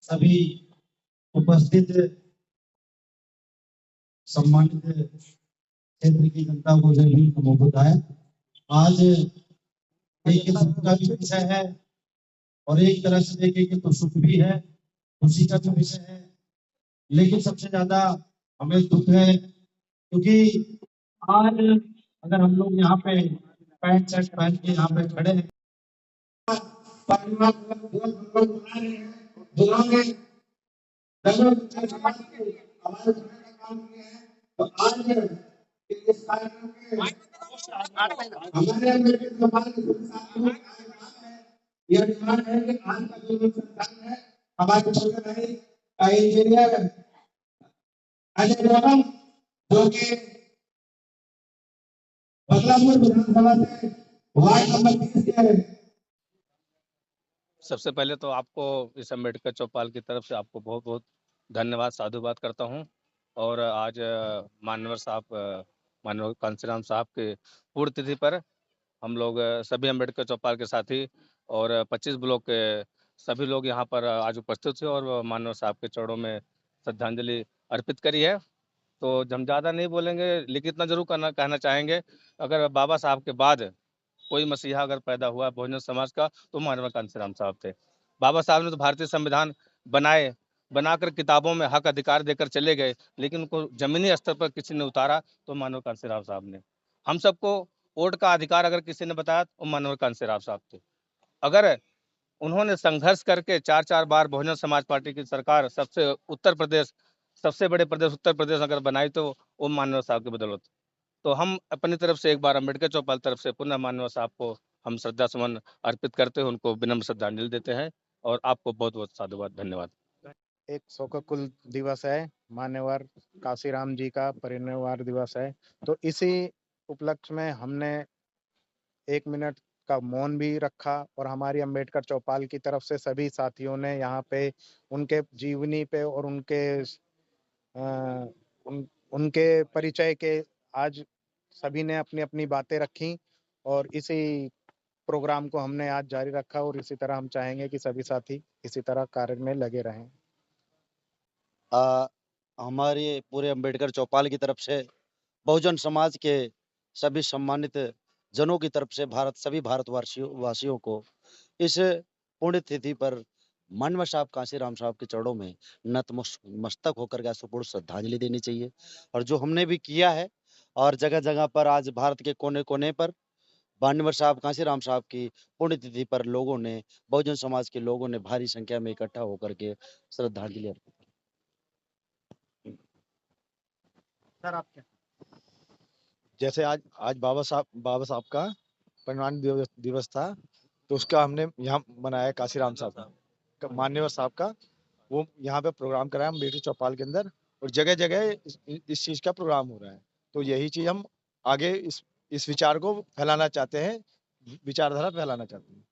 सभी उपस्थित सम्मानित क्षेत्र की जनता को जय भीम नमो बुद्धाय। आज एक सुख का भी विषय है और एक तरह से देखेंगे तो सुख भी है, खुशी का भी विषय है, लेकिन सबसे ज्यादा हमें दुख है क्योंकि आज अगर हम लोग यहाँ पे पैंट शर्ट पहन के यहाँ पे खड़े हैं, तो आज इस कार्यक्रम के हमारे यह डिमांड है कि आज का जो संस्थान है हमारे छोटे भाई इंजीनियर अजय गौतम जो कि बदलापुर विधानसभा से वार्ड नंबर 30 के। सबसे पहले तो आपको इस अम्बेडकर चौपाल की तरफ से आपको बहुत बहुत धन्यवाद साधुवाद करता हूं। और आज माननीय कांसीराम साहब के पुण्यतिथि पर हम लोग सभी अम्बेडकर चौपाल के साथी और 25 ब्लॉक के सभी लोग यहाँ पर आज उपस्थित थे और माननीय साहब के चरणों में श्रद्धांजलि अर्पित करी है। तो हम ज़्यादा नहीं बोलेंगे, लेकिन इतना जरूर कहना चाहेंगे, अगर बाबा साहब के बाद कोई मसीहा अगर पैदा हुआ बहुजन समाज का तो माननीय कांसीराम साहब थे। बाबा साहब ने तो भारतीय संविधान बनाकर किताबों में हक अधिकार देकर चले गए, लेकिन उनको जमीनी स्तर पर किसी ने उतारा तो माननीय कांसीराम साहब ने। हम सबको वोट का अधिकार अगर किसी ने बताया तो माननीय कांसीराम साहब थे। अगर उन्होंने संघर्ष करके 4 बार बहुजन समाज पार्टी की सरकार सबसे बड़े प्रदेश उत्तर प्रदेश अगर बनाई तो वो माननीय साहब की बदौलत। तो हम अपनी तरफ से एक बार अम्बेडकर चौपाल तरफ से पुनः माननीय साहब को हम श्रद्धा सुमन अर्पित करते हैं, उनको विनम्र श्रद्धांजलि देते हैं और आपको बहुत बहुत साधुवाद, धन्यवाद। एक शोकाकुल दिवस है, मान्यवर काशीराम जी का परिनिर्वाण दिवस है, तो इसी उपलक्ष्य में हमने 1 मिनट का मौन भी रखा और हमारी अम्बेडकर चौपाल की तरफ से सभी साथियों ने यहाँ पे उनके जीवनी पे और उनके परिचय के आज सभी ने अपनी अपनी बातें रखी और इसी प्रोग्राम को हमने आज जारी रखा और इसी तरह हम चाहेंगे कि सभी साथी इसी तरह कार्य में लगे रहें। हमारे पूरे अम्बेडकर चौपाल की तरफ से बहुजन समाज के सभी सम्मानित जनों की तरफ से सभी भारतवासियों को इस पुण्यतिथि पर माननीय साहब कांसीराम साहब के चरणों में नतमस्तक होकर के सुपूर्ण श्रद्धांजलि देनी चाहिए। और जो हमने भी किया है और जगह जगह पर आज भारत के कोने कोने पर माननीय साहब कांसीराम साहब की पुण्यतिथि पर बहुजन समाज के लोगों ने भारी संख्या में इकट्ठा होकर के श्रद्धांजलि अर्पित की। सर आप क्या? जैसे आज बाबा साहब का परिनिर्वाण दिवस था, तो उसका हमने यहाँ मनाया काशीराम साहब का मान्यवर साहब का, वो यहाँ पे प्रोग्राम कराया हम अम्बेडकर चौपाल के अंदर और जगह जगह इस चीज का प्रोग्राम हो रहा है। तो यही चीज हम आगे इस विचार को फैलाना चाहते हैं, विचारधारा फैलाना चाहते हैं।